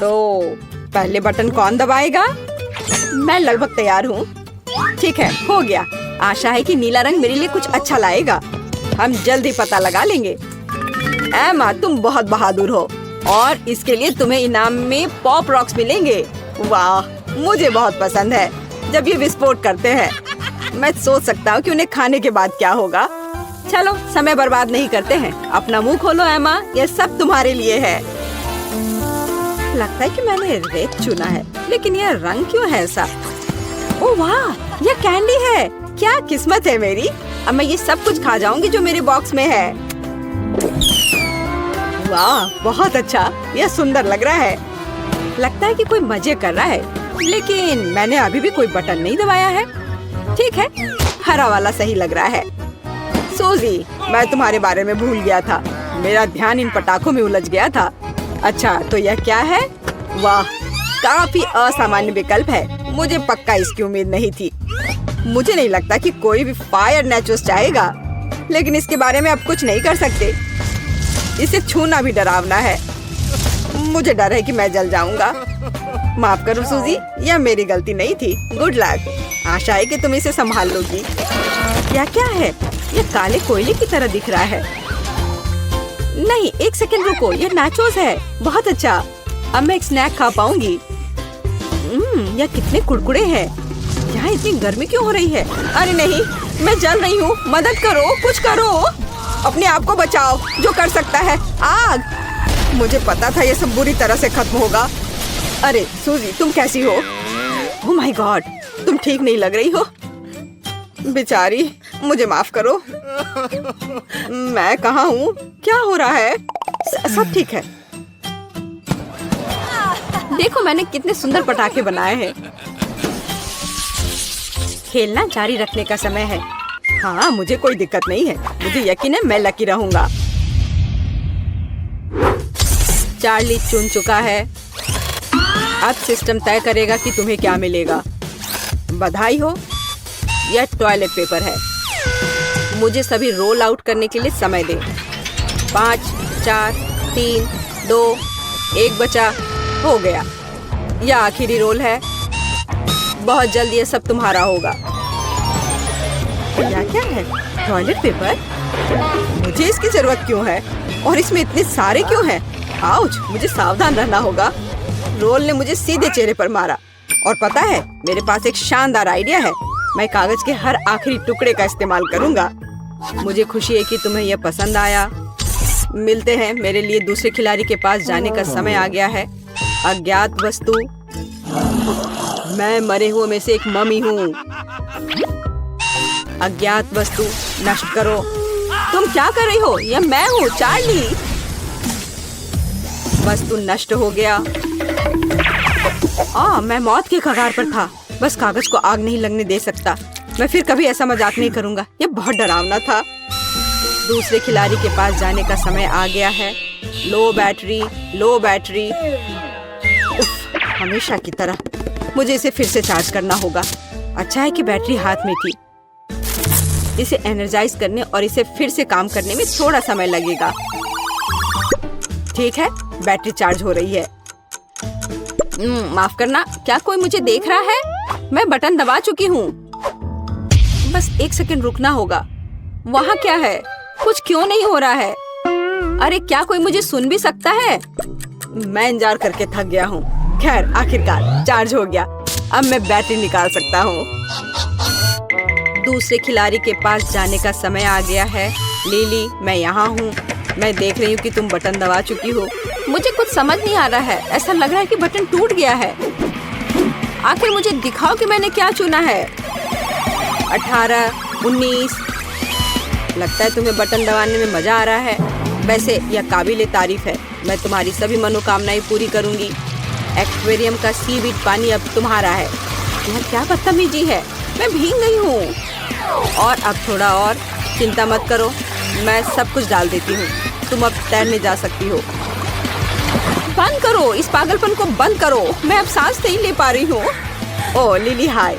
तो पहले बटन कौन दबाएगा? मैं लगभग तैयार हूँ। ठीक है, हो गया। आशा है कि नीला रंग मेरे लिए कुछ अच्छा लाएगा। हम जल्दी पता लगा लेंगे। एमा, तुम बहुत बहादुर हो और इसके लिए तुम्हें इनाम में पॉप रॉक्स मिलेंगे। वाह, मुझे बहुत पसंद है जब ये विस्फोट करते हैं। मैं सोच सकता हूँ कि उन्हें खाने के बाद क्या होगा। चलो, समय बर्बाद नहीं करते हैं। अपना मुंह खोलो एमा, ये सब तुम्हारे लिए है। लगता है कि मैंने रेड चुना है, लेकिन यह रंग क्यों है ऐसा? ओह वाह, यह कैंडी है। क्या किस्मत है मेरी। अब मैं ये सब कुछ खा जाऊंगी जो मेरे बॉक्स में है। वाह, बहुत अच्छा। यह सुंदर लग रहा है। लगता है कि कोई मजे कर रहा है, लेकिन मैंने अभी भी कोई बटन नहीं दबाया है। ठीक है, हरा वाला सही लग रहा है। सूजी, मैं तुम्हारे बारे में भूल गया था। मेरा ध्यान इन पटाखों में उलझ गया था। अच्छा, तो यह क्या है? वाह, काफी असामान्य विकल्प है। मुझे पक्का इसकी उम्मीद नहीं थी। मुझे नहीं लगता कि कोई भी फायर नेचोस चाहेगा, लेकिन इसके बारे में अब कुछ नहीं कर सकते। इसे छूना भी डरावना है। मुझे डर है कि मैं जल जाऊंगा। माफ करो सूजी, यह मेरी गलती नहीं थी। Good luck. आशा है कि तुम इसे संभाल लोगी। क्या क्या है? यह काले कोयले की तरह दिख रहा है। नहीं, एक सेकंड रुको, यह नाचोस है। बहुत अच्छा, अब मैं एक स्नैक खा पाऊंगी। यह कितने कुड़कुड़े हैं। यहाँ इतनी गर्मी क्यों हो रही है? अरे नहीं, मैं जल रही हूँ। मदद करो, कुछ करो। अपने आप को बचाओ, जो कर सकता है। आग! मुझे पता था ये सब बुरी तरह से खत्म होगा। अरे सूजी, तुम कैसी हो? ओह माय गॉड, तुम ठीक नहीं लग रही हो। बेचारी, मुझे माफ करो। मैं कहाँ हूँ? क्या हो रहा है? सब ठीक है। देखो, मैंने कितने सुंदर पटाखे बनाए हैं। खेलना जारी रखने का समय है। हाँ, मुझे कोई दिक्कत नहीं है। मुझे यकीन है मैं लकी रहूंगा। चार्ली चुन चुका है। अब सिस्टम तय करेगा कि तुम्हें क्या मिलेगा। बधाई हो, यह टॉयलेट पेपर है। मुझे सभी रोल आउट करने के लिए समय दे। 5, 4, 3, 2, 1 बचा। हो गया। यह आखिरी रोल है। बहुत जल्द ये सब तुम्हारा होगा। क्या क्या है? Toilet paper? मुझे इसकी जरूरत क्यों है? और इसमें इतने सारे क्यों हैं? आउच, मुझे सावधान रहना होगा। रोल ने मुझे सीधे चेहरे पर मारा। और पता है, मेरे पास एक शानदार आइडिया है। मैं कागज के हर आखिरी टुकड़े का इस्तेमाल करूंगा। मुझे खुशी है कि तुम्हें यह पसंद आया। मिलते हैं। मेरे लिए दूसरे खिलाड़ी के पास जाने का समय आ गया है। अज्ञात वस्तु। मैं मरे हुए में से एक मम्मी हूँ। अज्ञात वस्तु नष्ट करो। तुम क्या कर रही हो? यह मैं हूँ, चार्ली। वस्तु नष्ट हो गया। मैं मौत के कगार पर था। बस कागज को आग नहीं लगने दे सकता। मैं फिर कभी ऐसा मजाक नहीं करूंगा। यह बहुत डरावना था। दूसरे खिलाड़ी के पास जाने का समय आ गया है। लो बैटरी, लो बैटरी। उफ, हमेशा की तरह मुझे इसे फिर से चार्ज करना होगा। अच्छा है कि बैटरी हाथ में थी। इसे एनर्जाइज करने और इसे फिर से काम करने में थोड़ा समय लगेगा। ठीक है, बैटरी चार्ज हो रही है। माफ करना, क्या कोई मुझे देख रहा है? मैं बटन दबा चुकी हूँ। बस एक सेकंड रुकना होगा। वहाँ क्या है? कुछ क्यों नहीं हो रहा है? अरे, क्या कोई मुझे सुन भी सकता है? मैं इंतजार करके थक गया हूँ। खैर, आखिरकार चार्ज हो गया। अब मैं बैटरी निकाल सकता हूँ। दूसरे खिलाड़ी के पास जाने का समय आ गया है। लिली, मैं यहाँ हूँ। मैं देख रही हूँ कि तुम बटन दबा चुकी हो। मुझे कुछ समझ नहीं आ रहा है। ऐसा लग रहा है कि बटन टूट गया है। आखिर मुझे दिखाओ कि मैंने क्या चुना है। 18, 19। लगता है तुम्हें बटन दबाने में मजा आ रहा है। वैसे यह काबिले तारीफ है। मैं तुम्हारी सभी मनोकामनाएं पूरी करूंगी। एक्वेरियम का सीवीड पानी अब तुम्हारा है। यह क्या बदतमीजी है? मैं भीग गई हूँ। और अब थोड़ा और। चिंता मत करो, मैं सब कुछ डाल देती हूँ। तुम अब तैरने जा सकती हो। बंद करो, इस पागलपन को बंद करो। मैं अब सांस नहीं ले पा रही हूँ। ओह लिली, हाय।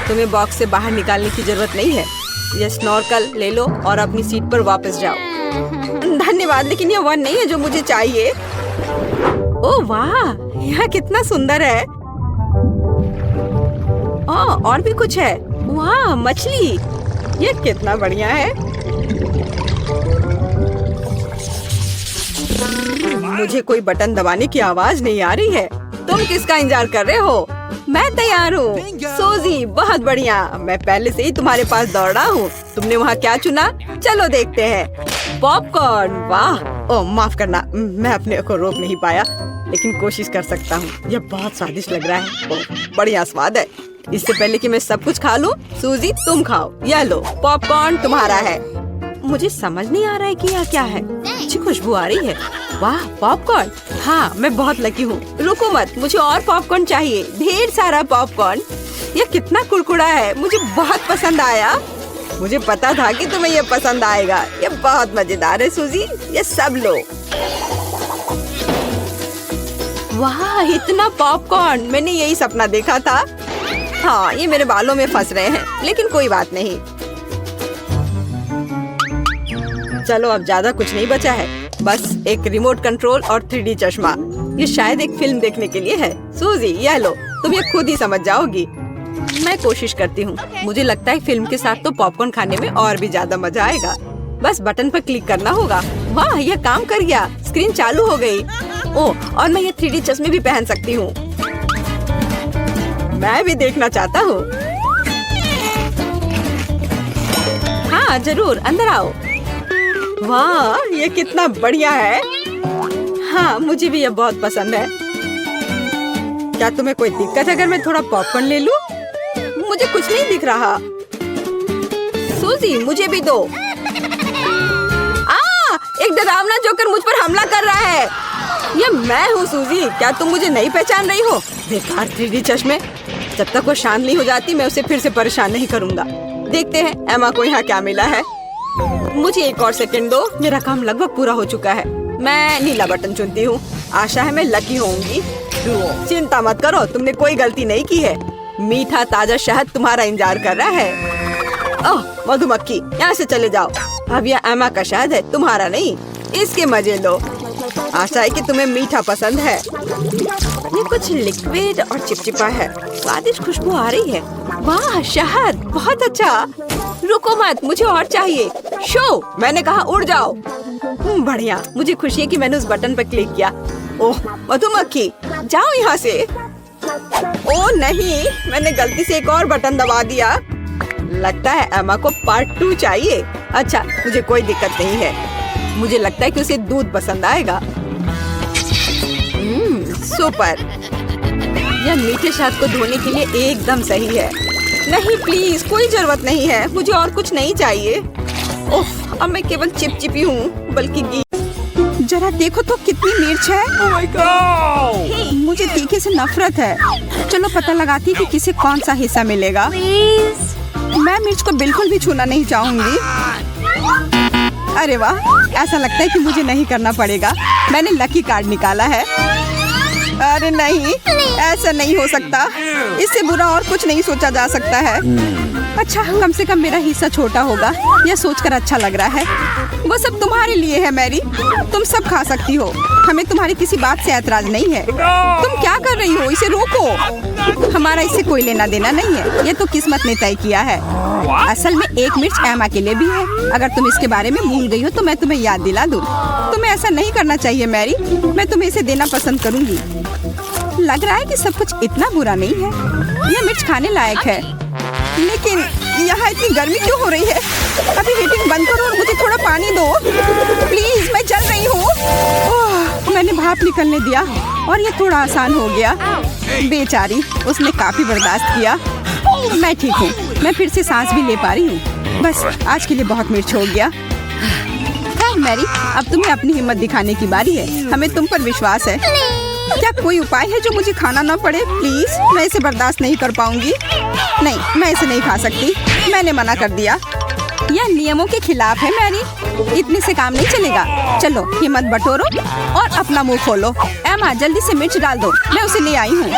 तुम्हें बॉक्स से बाहर निकालने की जरूरत नहीं है। यह स्नॉर्कल ले लो और अपनी सीट पर वापस जाओ। धन्यवाद, लेकिन यह वह नहीं है जो मुझे चाहिए। ओह वाह, यह कितना सुंदर है। और भी कुछ है। वाह, मछली, ये कितना बढ़िया है। मुझे कोई बटन दबाने की आवाज नहीं आ रही है। तुम किसका इंतजार कर रहे हो? मैं तैयार हूँ। सूजी, बहुत बढ़िया। मैं पहले से ही तुम्हारे पास दौड़ा हूँ। तुमने वहाँ क्या चुना? चलो देखते हैं। पॉपकॉर्न, वाह। ओह, माफ करना, मैं अपने को रोक नहीं पाया, लेकिन कोशिश कर सकता हूँ। यह बहुत स्वादिष्ट लग रहा है। ओह, बढ़िया स्वाद है। इससे पहले कि मैं सब कुछ खा लूं, सूजी तुम खाओ। यह लो, पॉपकॉर्न तुम्हारा है। मुझे समझ नहीं आ रहा है कि यह क्या है। अच्छी खुशबू आ रही है। वाह, पॉपकॉर्न। हाँ, मैं बहुत लकी हूँ। रुको मत, मुझे और पॉपकॉर्न चाहिए, ढेर सारा पॉपकॉर्न। यह कितना कुरकुरा है, मुझे बहुत पसंद आया। मुझे पता था कि तुम्हें यह पसंद आएगा। यह बहुत मजेदार है सूजी, ये सब लो। वाह, इतना पॉपकॉर्न, मैंने यही सपना देखा था। हाँ, ये मेरे बालों में फंस रहे हैं, लेकिन कोई बात नहीं। चलो, अब ज्यादा कुछ नहीं बचा है, बस एक रिमोट कंट्रोल और 3D चश्मा। ये शायद एक फिल्म देखने के लिए है। सूजी, यह लो, तुम ये खुद ही समझ जाओगी। मैं कोशिश करती हूँ। मुझे लगता है फिल्म के साथ तो पॉपकॉर्न खाने में और भी ज्यादा मजा आएगा। बस बटन पर क्लिक करना होगा। वाह, यह काम कर गया, स्क्रीन चालू हो गई। ओह, और मैं ये 3D चश्मे भी पहन सकती हूँ। मैं भी देखना चाहता हूँ। हाँ जरूर, अंदर आओ। वाह, ये कितना बढ़िया है। हाँ, मुझे भी यह बहुत पसंद है। क्या तुम्हें कोई दिक्कत है अगर मैं थोड़ा पॉपकॉर्न ले लूं? मुझे कुछ नहीं दिख रहा। सूजी, मुझे भी दो। एक डरावना जोकर मुझ पर हमला कर रहा है। ये मैं हूँ सूजी, क्या तुम मुझे नहीं पहचान रही हो? बेकार 3D चश्मे। जब तक वो शांत नहीं हो जाती, मैं उसे फिर से परेशान नहीं करूँगा। देखते हैं एमा को यहाँ क्या मिला है। मुझे एक और सेकंड दो, मेरा काम लगभग पूरा हो चुका है। मैं नीला बटन चुनती हूँ। आशा है मैं लकी होंगी। चिंता मत करो, तुमने कोई गलती नहीं की है। मीठा ताजा शहद तुम्हारा इंतजार कर रहा है। ओह, मधुमक्खी, यहाँ से चले जाओ। अब यह एमा का शहद है, तुम्हारा नहीं। इसके मजे लो। आशा है कि तुम्हें मीठा पसंद है। ये कुछ लिक्विड और चिपचिपा है। स्वादिष्ट खुशबू आ रही है। वाह, शहद बहुत अच्छा। रुको मत, मुझे और चाहिए। शो, मैंने कहा उड़ जाओ। बढ़िया, मुझे खुशी है कि मैंने उस बटन पर क्लिक किया। ओह, मधुमक्खी, जाओ यहाँ से। ओह नहीं, मैंने गलती से एक और बटन दबा दिया। लगता है एमा को पार्ट 2 चाहिए। अच्छा, मुझे कोई दिक्कत नहीं है। मुझे लगता है कि उसे दूध पसंद आएगा। सुपर। यह मीठे शहद को धोने के लिए एकदम सही है। नहीं प्लीज, कोई जरूरत नहीं है। मुझे और कुछ नहीं चाहिए। ओह, अब मैं केवल चिपचिपी हूँ, बल्कि जरा देखो तो कितनी मिर्च है। oh my God! मुझे तीखे से नफरत है। चलो पता लगाती कि किसे कौन सा हिस्सा मिलेगा। मैं मिर्च को बिल्कुल भी छूना नहीं चाहूंगी। अरे वाह, ऐसा लगता है कि मुझे नहीं करना पड़ेगा। मैंने लकी कार्ड निकाला है। अरे नहीं, ऐसा नहीं हो सकता। इससे बुरा और कुछ नहीं सोचा जा सकता है। अच्छा, कम से कम मेरा हिस्सा छोटा होगा। यह सोचकर अच्छा लग रहा है। वो सब तुम्हारे लिए है मैरी, तुम सब खा सकती हो। हमें तुम्हारी किसी बात से ऐतराज नहीं है। तुम क्या कर रही हो? इसे रोको। हमारा इससे कोई लेना देना नहीं है। ये तो किस्मत ने तय किया है। असल में एक मिर्च एमा के लिए भी है। अगर तुम इसके बारे में भूल गई हो तो मैं तुम्हें याद दिला दूं। तुम्हें ऐसा नहीं करना चाहिए मैरी। मैं तुम्हें इसे देना पसंद करूंगी। लग रहा है कि सब कुछ इतना बुरा नहीं है। यह मिर्च खाने लायक है। लेकिन यहाँ इतनी गर्मी क्यों हो रही है? अभी हीटिंग बंद करो और मुझे थोड़ा पानी दो प्लीज, मैं जल रही हूँ। मैंने भाप निकलने दिया और ये थोड़ा आसान हो गया। बेचारी, उसने काफी बर्दाश्त किया। मैं ठीक हूँ, मैं फिर से सांस भी ले पा रही हूँ। बस आज के लिए बहुत मिर्च हो गया। मैरी, अब तुम्हें अपनी हिम्मत दिखाने की बारी है। हमें तुम पर विश्वास है। क्या कोई उपाय है जो मुझे खाना ना पड़े? प्लीज, मैं इसे बर्दाश्त नहीं कर पाऊंगी। नहीं, मैं इसे नहीं खा सकती। मैंने मना कर दिया। यह नियमों के खिलाफ है मैरी। इतने से काम नहीं चलेगा। चलो, हिम्मत बटोरो और अपना मुंह खोलो। एमा, जल्दी से मिर्च डाल दो। मैं उसे ले आई हूँ।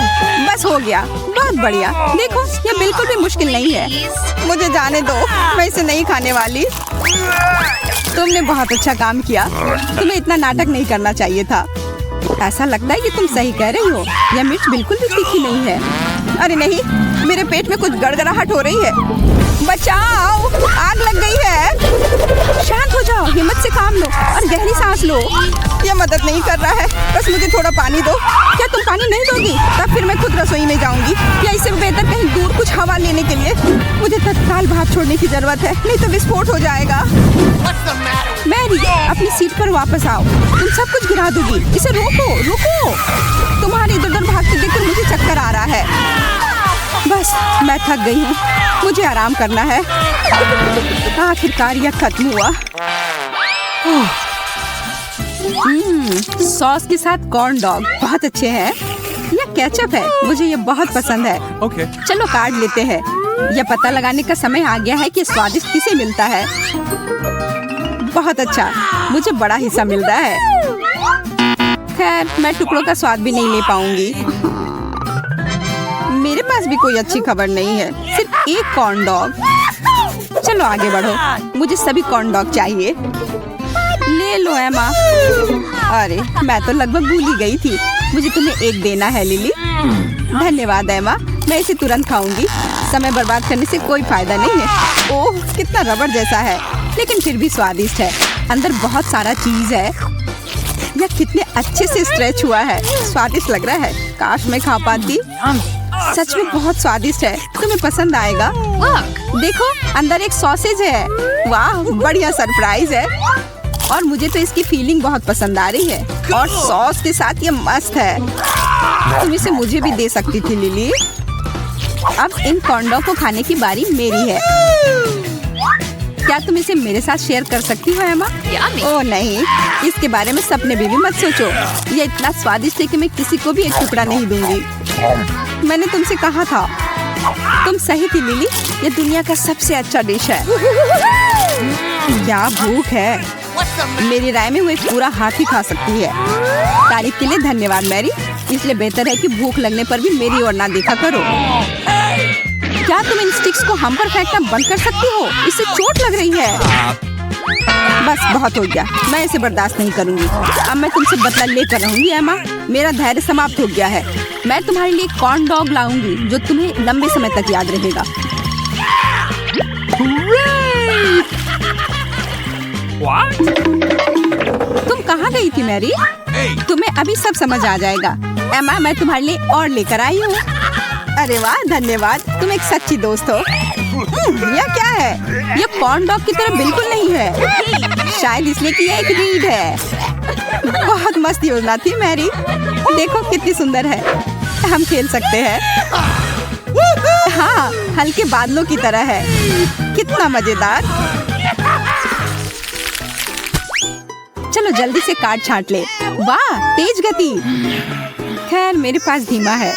बस हो गया, बहुत बढ़िया। देखो, यह बिल्कुल भी मुश्किल नहीं है। मुझे जाने दो, मैं इसे नहीं खाने वाली। तुमने बहुत अच्छा काम किया। तुम्हें इतना नाटक नहीं करना चाहिए था। ऐसा लगता है कि तुम सही कह रही हो, यह मिर्च बिल्कुल भी तीखी नहीं है। अरे नहीं, मेरे पेट में कुछ गड़गड़ाहट हो रही है। बचाओ, आग लग गई है। शांत हो जाओ, हिम्मत से काम लो और गहरी सांस लो। यह मदद नहीं कर रहा है, बस मुझे थोड़ा पानी दो। क्या तुम पानी नहीं दोगी? तब फिर मैं खुद रसोई में जाऊंगी, या इससे बेहतर कहीं दूर कुछ हवा लेने के लिए। मुझे तत्काल भाग छोड़ने की जरूरत है, नहीं तो विस्फोट हो जाएगा। मैरी, अपनी सीट पर वापस आओ, तुम सब कुछ गिरा दोगी। इसे रोको, रुको। तुम्हारे इधर उधर भागते देखकर मुझे चक्कर आ रहा है। बस मैं थक गई हूँ, मुझे आराम करना है। आखिरकार यह खत्म हुआ। सॉस के साथ कॉर्न डॉग बहुत अच्छे हैं। यह केचप है, मुझे ये बहुत पसंद है। चलो कार्ड लेते हैं। यह पता लगाने का समय आ गया है कि स्वादिष्ट किसे मिलता है। बहुत अच्छा, मुझे बड़ा हिस्सा मिल रहा है। खैर, मैं टुकड़ों का स्वाद भी नहीं ले पाऊंगी। मेरे पास भी कोई अच्छी खबर नहीं है, सिर्फ एक कॉर्न डॉग। चलो आगे बढ़ो, मुझे सभी कॉर्न डॉग चाहिए। ले लो एमा। अरे मैं तो लगभग भूल ही गई थी, मुझे तुम्हें एक देना है लिली। धन्यवाद एमा, मैं इसे तुरंत खाऊंगी। समय बर्बाद करने से कोई फायदा नहीं है। ओह, कितना रबड़ जैसा है, लेकिन फिर भी स्वादिष्ट है। अंदर बहुत सारा चीज है। यह कितने अच्छे से स्ट्रेच हुआ है, स्वादिष्ट लग रहा है। काश मैं खा पाती। सच में बहुत स्वादिष्ट है, तुम्हें पसंद आएगा। देखो, अंदर एक सॉसेज है। वाह, बढ़िया सरप्राइज है। और मुझे तो इसकी फीलिंग बहुत पसंद आ रही है, और सॉस के साथ ये मस्त है। तुम इसे मुझे भी दे सकती थी लिली। अब इन कॉर्न डॉग को खाने की बारी मेरी है। क्या तुम इसे मेरे साथ शेयर कर सकती हो एमा? ओह नहीं, इसके बारे में सपने भी मत सोचो। ये इतना स्वादिष्ट है कि मैं किसी को भी एक टुकड़ा नहीं दूंगी। मैंने तुमसे कहा था। तुम सही थी लिली, ये दुनिया का सबसे अच्छा डिश है। क्या भूख है, मेरी राय में वो एक पूरा हाथी खा सकती है। तारीफ के लिए धन्यवाद मैरी, इसलिए बेहतर है कि भूख लगने पर भी मेरी ओर ना देखा करो। क्या तुम इन स्टिक्स को हम पर फेंकना बंद कर सकती हो? इससे चोट लग रही है। बस बहुत हो गया, मैं इसे बर्दाश्त नहीं करूंगी। अब मैं तुमसे बदला लेकर रहूंगी एमा। मेरा धैर्य समाप्त हो गया है। मैं तुम्हारे लिए कॉर्न डॉग लाऊंगी जो तुम्हें लंबे समय तक याद रहेगा। तुम कहाँ गई थी मैरी? तुम्हें अभी सब समझ आ जाएगा। एमा, मैं तुम्हारे लिए और लेकर आई हूँ। अरे वाह, धन्यवाद, तुम एक सच्ची दोस्त हो। यह क्या है? यह कॉर्न डॉग की तरह बिल्कुल नहीं है, शायद इसलिए कि यह एक रीड है। बहुत मस्त योजना थी मैरी। देखो कितनी सुंदर है, हम खेल सकते हैं। हाँ, हल्के बादलों की तरह है। कितना मजेदार। चलो जल्दी से कार्ड छांट ले। वाह, तेज गति। खैर, मेरे पास धीमा है।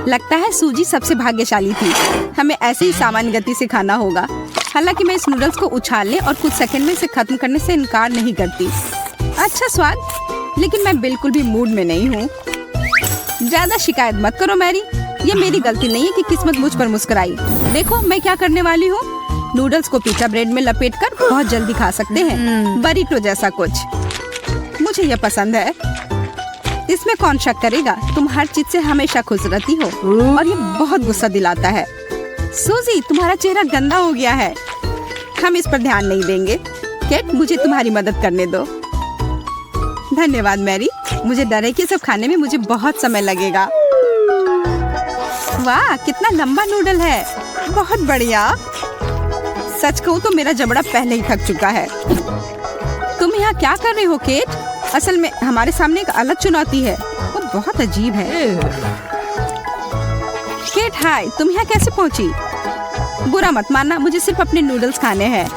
लगता है सूजी सबसे भाग्यशाली थी। हमें ऐसे ही सामान्य गति से खाना होगा। हालांकि मैं इस नूडल्स को उछालने और कुछ सेकंड में इसे खत्म करने से इनकार नहीं करती। अच्छा स्वाद, लेकिन मैं बिल्कुल भी मूड में नहीं हूँ। ज्यादा शिकायत मत करो मैरी, ये मेरी गलती नहीं है कि किस्मत मुझ पर मुस्कुराई। देखो मैं क्या करने वाली हूँ। नूडल्स को पिज़्ज़ा ब्रेड में लपेटकर बहुत जल्दी खा सकते हैं, बरीटो जैसा कुछ। मुझे यह पसंद है। इसमें कौन शक करेगा, तुम हर चीज से हमेशा खुश रहती हो और ये बहुत गुस्सा दिलाता है। सूजी, तुम्हारा चेहरा गंदा हो गया है। हम इस पर ध्यान नहीं देंगे। केट, मुझे तुम्हारी मदद करने दो। धन्यवाद मैरी, मुझे डर है कि सब खाने में मुझे बहुत समय लगेगा। वाह, कितना लंबा नूडल है, बहुत बढ़िया। सच कहूँ तो मेरा जबड़ा पहले ही थक चुका है। तुम यहाँ क्या कर रहे हो केट? असल में हमारे सामने एक अलग चुनौती है, वो बहुत अजीब है। केट हाय, तुम यहाँ कैसे पहुँची? बुरा मत मानना, मुझे सिर्फ अपने नूडल्स खाने हैं।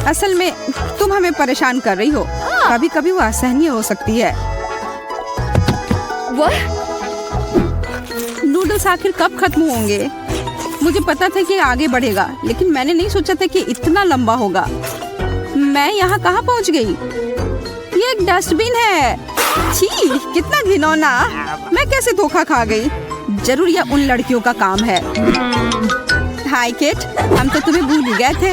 असल में तुम हमें परेशान कर रही हो, कभी कभी वो असहनीय हो सकती है। नूडल्स आखिर कब खत्म होंगे? मुझे पता था कि आगे बढ़ेगा, लेकिन मैंने नहीं सोचा था कि इतना लंबा होगा। मैं यहाँ कहाँ पहुँच गई? ये एक डस्टबिन है। छी, कितना घिनौना। मैं कैसे धोखा खा गई? जरूर यह उन लड़कियों का काम है। हाय केट, हम तो तुम्हें भूल ही गए थे।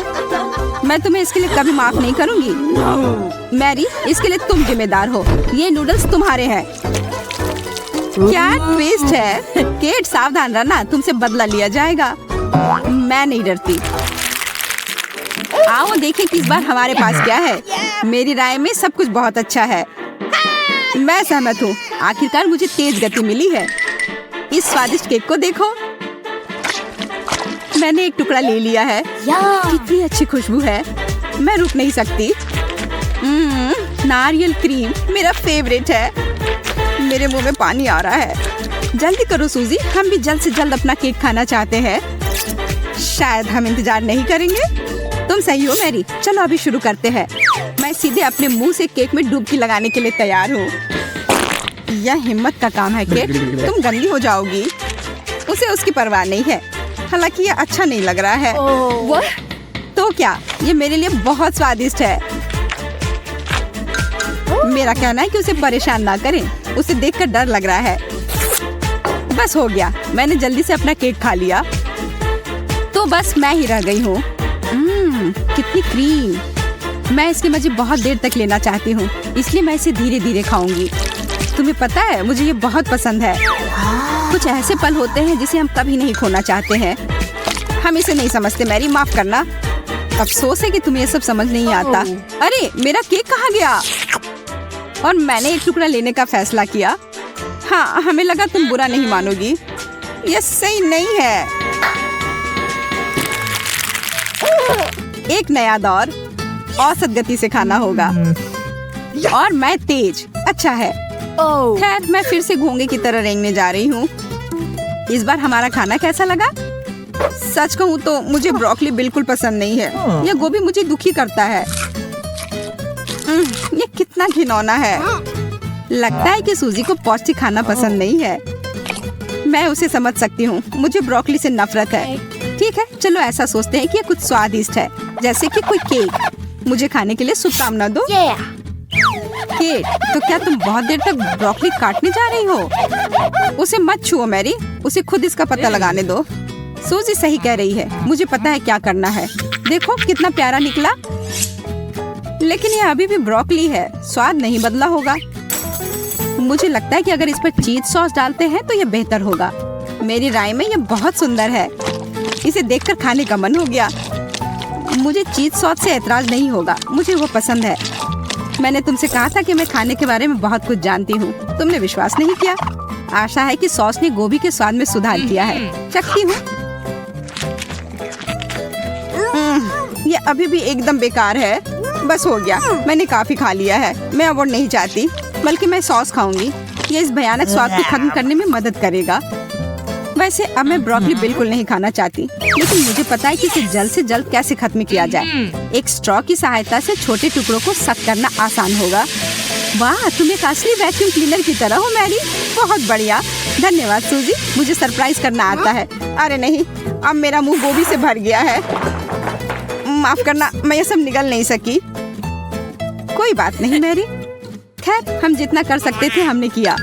मैं तुम्हें इसके लिए कभी माफ नहीं करूंगी। मैरी, इसके लिए तुम जिम्मेदार हो। ये नूडल्स तुम्हारे हैं। क्या ट्विस्ट है। केट, सावधान रहना, तुमसे बदला लिया जाएगा। मैं नहीं डरती। आओ देखें कि इस बार हमारे पास क्या है। मेरी राय में सब कुछ बहुत अच्छा है। मैं सहमत हूँ। आखिरकार मुझे तेज गति मिली है। इस स्वादिष्ट केक को देखो। मैंने एक टुकड़ा ले लिया है। कितनी अच्छी खुशबू है। मैं रुक नहीं सकती। नारियल क्रीम मेरा फेवरेट है। मेरे मुंह में पानी आ रहा है। जल्दी करो सूजी, हम भी जल्द से जल्द अपना केक खाना चाहते हैं। शायद हम इंतजार नहीं करेंगे। तुम सही हो मैरी। चलो अभी शुरू करते हैं। मैं सीधे अपने मुंह से केक में डुबकी लगाने के लिए तैयार हूँ। यह हिम्मत का काम है केट। तुम गंदी हो जाओगी। उसे उसकी परवाह नहीं है। हालांकि यह अच्छा नहीं लग रहा है। तो क्या, ये मेरे लिए बहुत स्वादिष्ट है। मेरा कहना है कि उसे परेशान ना करें। उसे देखकर डर लग रहा है। बस हो गया। मैंने जल्दी से अपना केक खा लिया। तो बस मैं ही रह गई हूँ। कितनी क्रीम। मैं इसके मजे बहुत देर तक लेना चाहती हूँ, इसलिए मैं इसे धीरे धीरे खाऊंगी। तुम्हें पता है, मुझे ये बहुत पसंद है। कुछ ऐसे पल होते हैं जिसे हम कभी नहीं खोना चाहते हैं। हम इसे नहीं समझते मैरी, माफ करना। अफसोस है कि तुम्हें ये सब समझ नहीं आता। अरे, मेरा केक कहाँ गया? और मैंने एक टुकड़ा लेने का फैसला किया। हाँ, हमें लगा तुम बुरा नहीं मानोगी। यह सही नहीं है। एक नया दौर। औसत गति से खाना होगा। और मैं तेज। अच्छा है। खैर, मैं फिर से घोंगे की तरह रेंगने जा रही हूँ। इस बार हमारा खाना कैसा लगा? सच कहूँ तो मुझे ब्रोकली बिल्कुल पसंद नहीं है। यह गोभी मुझे दुखी करता है। ये कितना घिनौना है। लगता है कि सूजी को पौष्टिक खाना पसंद नहीं है। मैं उसे समझ सकती हूँ। मुझे ब्रोकली से नफरत है। ठीक है, चलो ऐसा सोचते हैं कि ये कुछ स्वादिष्ट है, जैसे कि कोई केक। मुझे खाने के लिए शुभकामना दो। केट, तो क्या तुम बहुत देर तक ब्रोकली काटने जा रही हो? उसे मत छुओ मैरी, उसे खुद इसका पता लगाने दो। सूजी सही कह रही है। मुझे पता है क्या करना है। देखो कितना प्यारा निकला। लेकिन ये अभी भी ब्रोकली है। स्वाद नहीं बदला होगा। मुझे लगता है कि अगर इस पर चीज सॉस डालते हैं तो ये बेहतर होगा। मेरी राय में ये बहुत सुंदर है। इसे देखकर खाने का मन हो गया। मुझे चीज सॉस से ऐतराज नहीं होगा। मुझे वो पसंद है। मैंने तुमसे कहा था कि मैं खाने के बारे में बहुत कुछ जानती हूँ। तुमने विश्वास नहीं किया। आशा है कि सॉस ने गोभी के स्वाद में सुधार किया है। चखती हूँ। ये अभी भी एकदम बेकार है। बस हो गया। मैंने काफी खा लिया है। मैं अब और नहीं चाहती, बल्कि मैं सॉस खाऊंगी। ये इस भयानक स्वाद को खत्म करने में मदद करेगा। वैसे अब मैं ब्रोकली बिल्कुल नहीं खाना चाहती, लेकिन मुझे पता है कि इसे जल्द से जल्द कैसे खत्म किया जाए। एक स्ट्रॉ की सहायता से छोटे टुकड़ों को सख्त करना आसान होगा। वाह, तुम एक असली वैक्यूम क्लीनर की तरह हो मैरी। बहुत बढ़िया। धन्यवाद सूजी, मुझे सरप्राइज करना आता है। अरे नहीं, अब मेरा मुंह गोभी से भर गया है। माफ करना, मैं ये सब निगल नहीं सकी। कोई बात नहीं मैरी। खैर, हम जितना कर सकते थे हमने किया।